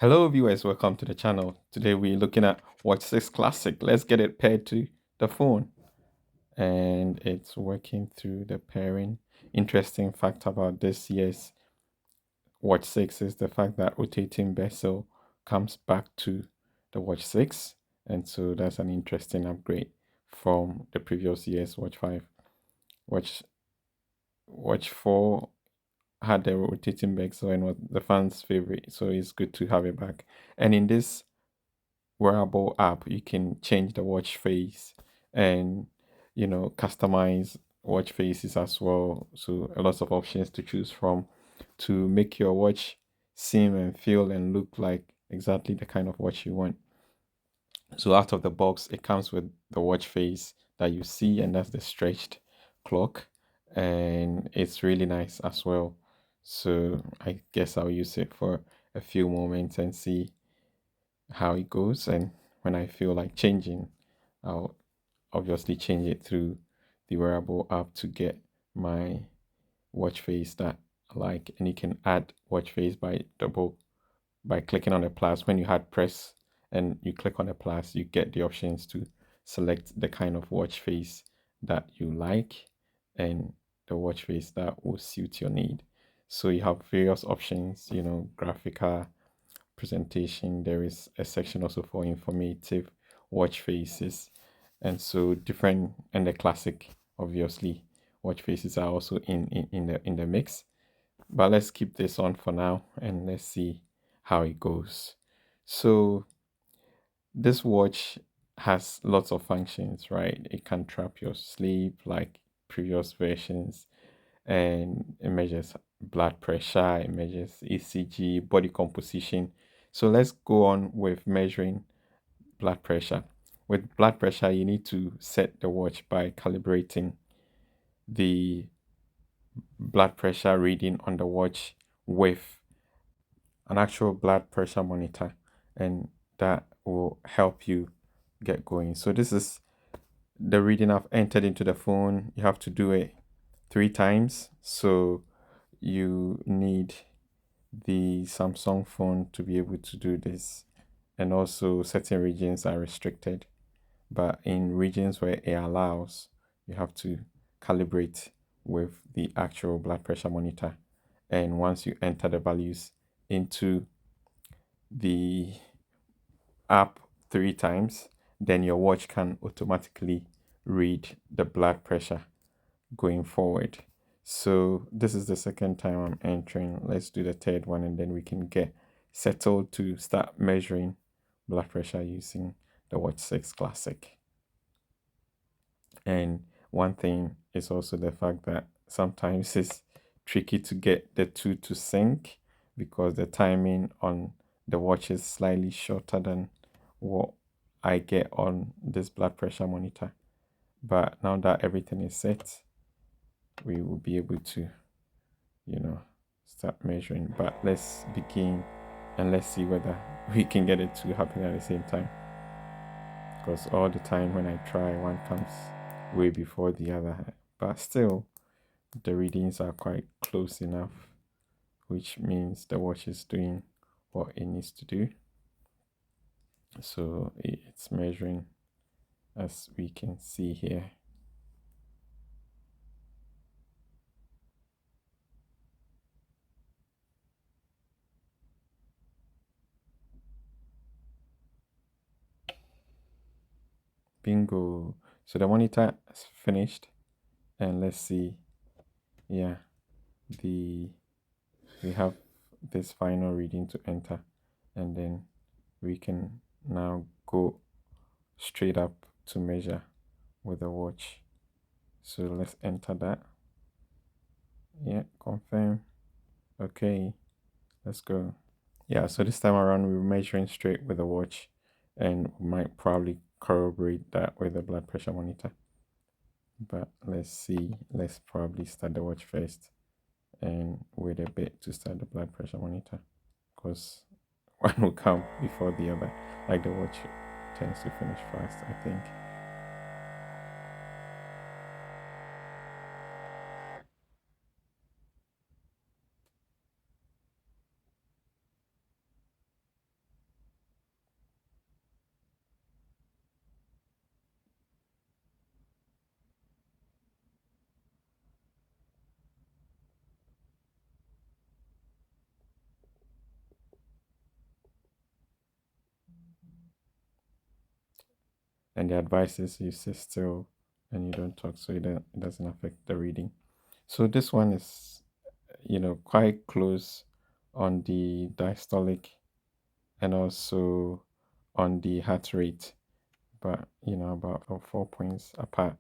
Hello viewers, welcome to the channel. Today we're looking at Watch 6 Classic. Let's get it paired to the phone. And it's working through the pairing. Interesting fact about this year's Watch 6 is the fact that rotating bezel comes back to the Watch 6. And so that's an interesting upgrade from the previous year's Watch 5. Watch 4 had the rotating bezel and was the fans' favorite. So it's good to have it back. And in this wearable app, you can change the watch face and customize watch faces as well. So a lot of options to choose from to make your watch seem and feel and look like exactly the kind of watch you want. So out of the box, it comes with the watch face that you see, and that's the stretched clock, and it's really nice as well. So I guess I'll use it for a few moments and see how it goes. And when I feel like changing, I'll obviously change it through the wearable app to get my watch face that I like. And you can add watch face by clicking on the plus. When you had press and you click on the plus, you get the options to select the kind of watch face that you like and the watch face that will suit your need. So you have various options, graphical presentation. There is a section also for informative watch faces, and so different, and the classic, obviously watch faces are also in the mix. But let's keep this on for now and let's see how it goes. So this watch has lots of functions, right? It can trap your sleep like previous versions, and it measures blood pressure, it measures ECG, body composition. So let's go on with measuring blood pressure. With blood pressure, you need to set the watch by calibrating the blood pressure reading on the watch with an actual blood pressure monitor, and that will help you get going. So this is the reading I've entered into the phone. You have to do it 3 times. So you need the Samsung phone to be able to do this. And also, certain regions are restricted, but in regions where it allows, you have to calibrate with the actual blood pressure monitor. And once you enter the values into the app 3 times, then your watch can automatically read the blood pressure going forward. So this is the second time I'm entering. Let's do the third one and then we can get settled to start measuring blood pressure using the Watch 6 Classic. And one thing is also the fact that sometimes it's tricky to get the two to sync because the timing on the watch is slightly shorter than what I get on this blood pressure monitor. But now that everything is set, we will be able to, start measuring. But let's begin and let's see whether we can get it to happen at the same time. Because all the time when I try, one comes way before the other. But still, the readings are quite close enough, which means the watch is doing what it needs to do. So it's measuring, as we can see here. Bingo. So the monitor is finished, and let's see. Yeah, the we have this final reading to enter, and then we can now go straight up to measure with the watch. So let's enter that. Yeah, confirm. Okay, let's go. Yeah, so this time around we're measuring straight with the watch, and we might probably corroborate that with the blood pressure monitor. But let's see. Let's probably start the watch first and wait a bit to start the blood pressure monitor, because one will come before the other. Like the watch tends to finish fast, I think. And the advice is you sit still and you don't talk, so it doesn't affect the reading. So this one is, quite close on the diastolic and also on the heart rate, but about 4 points apart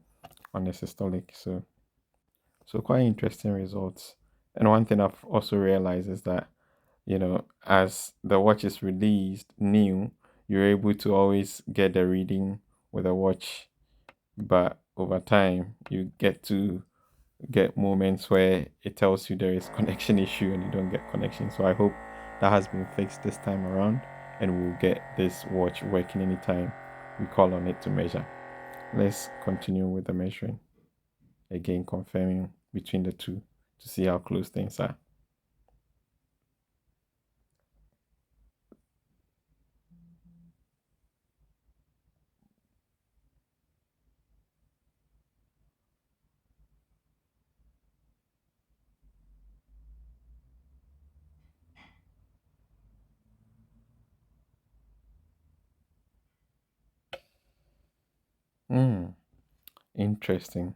on the systolic. So quite interesting results. And one thing I've also realized is that, as the watch is released new, you're able to always get the reading with a watch, but over time you get to get moments where it tells you there is connection issue and you don't get connection. So I hope that has been fixed this time around and we'll get this watch working anytime we call on it to measure. Let's continue with the measuring. Again, confirming between the two to see how close things are. Hmm, interesting.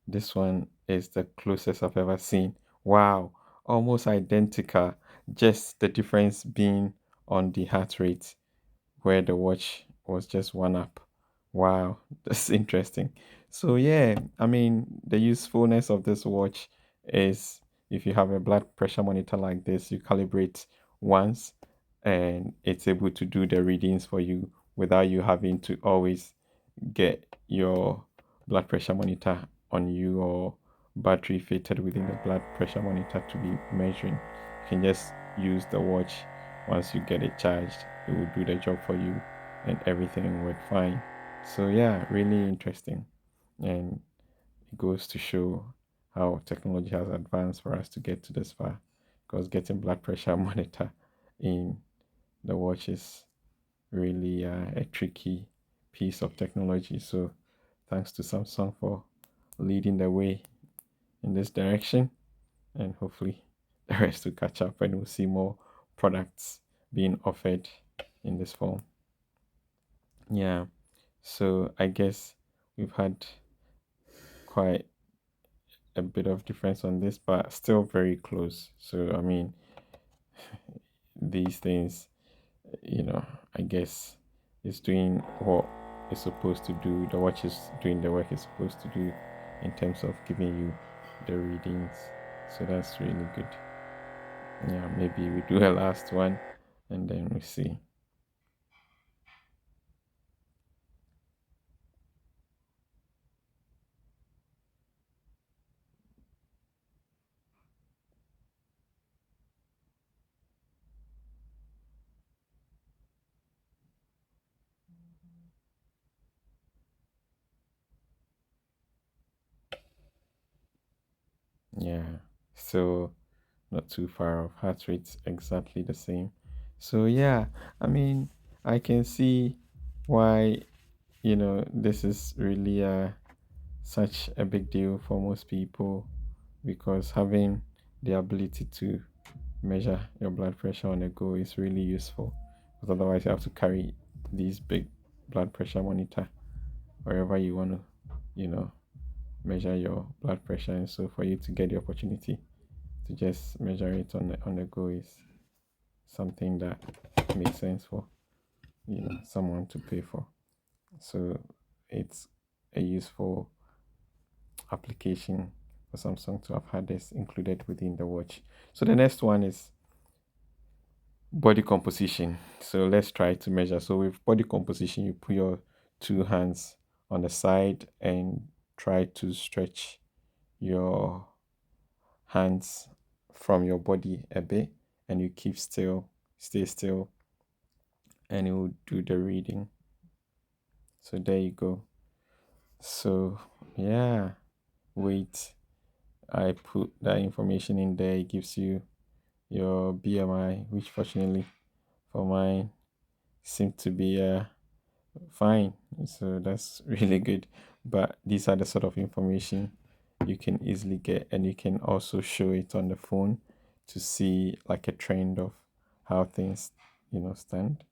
This one is the closest I've ever seen. Wow, almost identical. Just the difference being on the heart rate, where the watch was just one up. Wow, that's interesting. So yeah, I mean, the usefulness of this watch is if you have a blood pressure monitor like this, you calibrate once and it's able to do the readings for you without you having to always get your blood pressure monitor on you or battery fitted within the blood pressure monitor to be measuring. You can just use the watch. Once you get it charged, it will do the job for you and everything will work fine. So yeah, really interesting. And it goes to show how technology has advanced for us to get to this far. Because getting blood pressure monitor in the watch is really a tricky piece of technology. So thanks to Samsung for leading the way in this direction, and hopefully the rest will catch up and we'll see more products being offered in this form. Yeah, so I guess we've had quite a bit of difference on this, but still very close. So, I mean, these things, you know, I guess it's doing what it's supposed to do. The watch is doing the work it's supposed to do in terms of giving you the readings. So that's really good. Yeah, maybe we do a last one and then we see. Yeah, so not too far off. Heart rate's exactly the same. So yeah, I mean, I can see why, this is really such a big deal for most people because having the ability to measure your blood pressure on the go is really useful. Because otherwise, you have to carry these big blood pressure monitor wherever you want to, measure your blood pressure. And so, for you to get the opportunity to just measure it on the go is something that makes sense for someone to pay for. So, it's a useful application for Samsung to have had this included within the watch. So the next one is body composition. So let's try to measure. So with body composition, you put your two hands on the side and try to stretch your hands from your body a bit and you keep still, stay still, and it will do the reading. So there you go. So yeah, wait. I put that information in there. It gives you your BMI, which fortunately for mine seemed to be fine. So that's really good. But these are the sort of information you can easily get, and you can also show it on the phone to see like a trend of how things stand.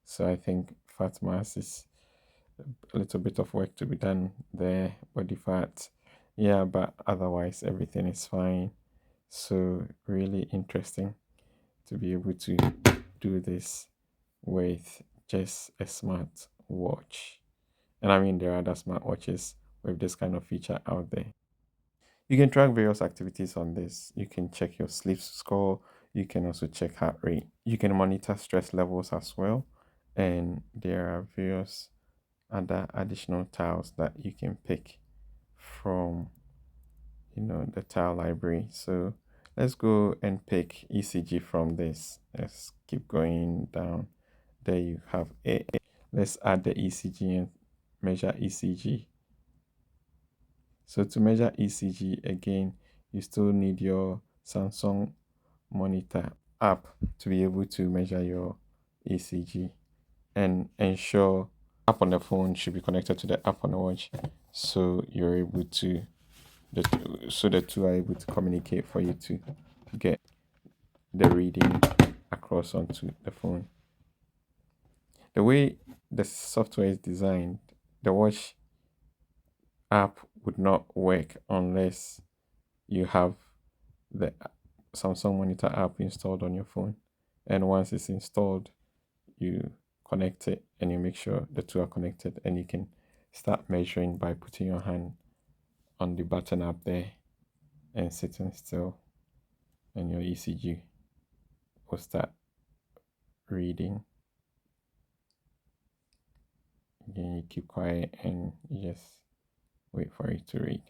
So I think fat mass is a little bit of work to be done there, body fat. Yeah, but otherwise everything is fine. So really interesting to be able to do this with just a smart watch. And I mean, there are other smartwatches with this kind of feature out there. You can track various activities on this. You can check your sleep score. You can also check heart rate. You can monitor stress levels as well. And there are various other additional tiles that you can pick from, the tile library. So let's go and pick ECG from this. Let's keep going down. There you have it. Let's add the ECG and measure ECG. So to measure ECG again, you still need your Samsung monitor app to be able to measure your ECG, and ensure app on the phone should be connected to the app on the watch, so you're able to the two are able to communicate for you to get the reading across onto the phone. The way the software is designed, the watch app would not work unless you have the Samsung Monitor app installed on your phone. And once it's installed, you connect it and you make sure the two are connected, and you can start measuring by putting your hand on the button up there and sitting still, and your ECG will start reading. Then you keep quiet and you just wait for it to read.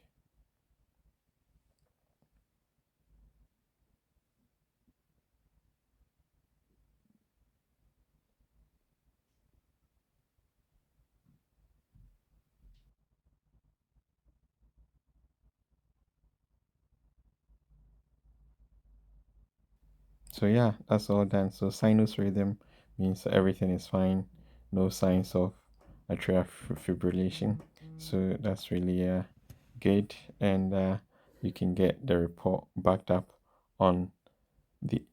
So yeah, that's all done. So sinus rhythm means everything is fine, no signs of atrial fibrillation. So that's really good, and you can get the report backed up on the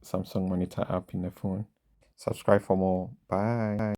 Samsung Monitor app in the phone. Subscribe for more. Bye.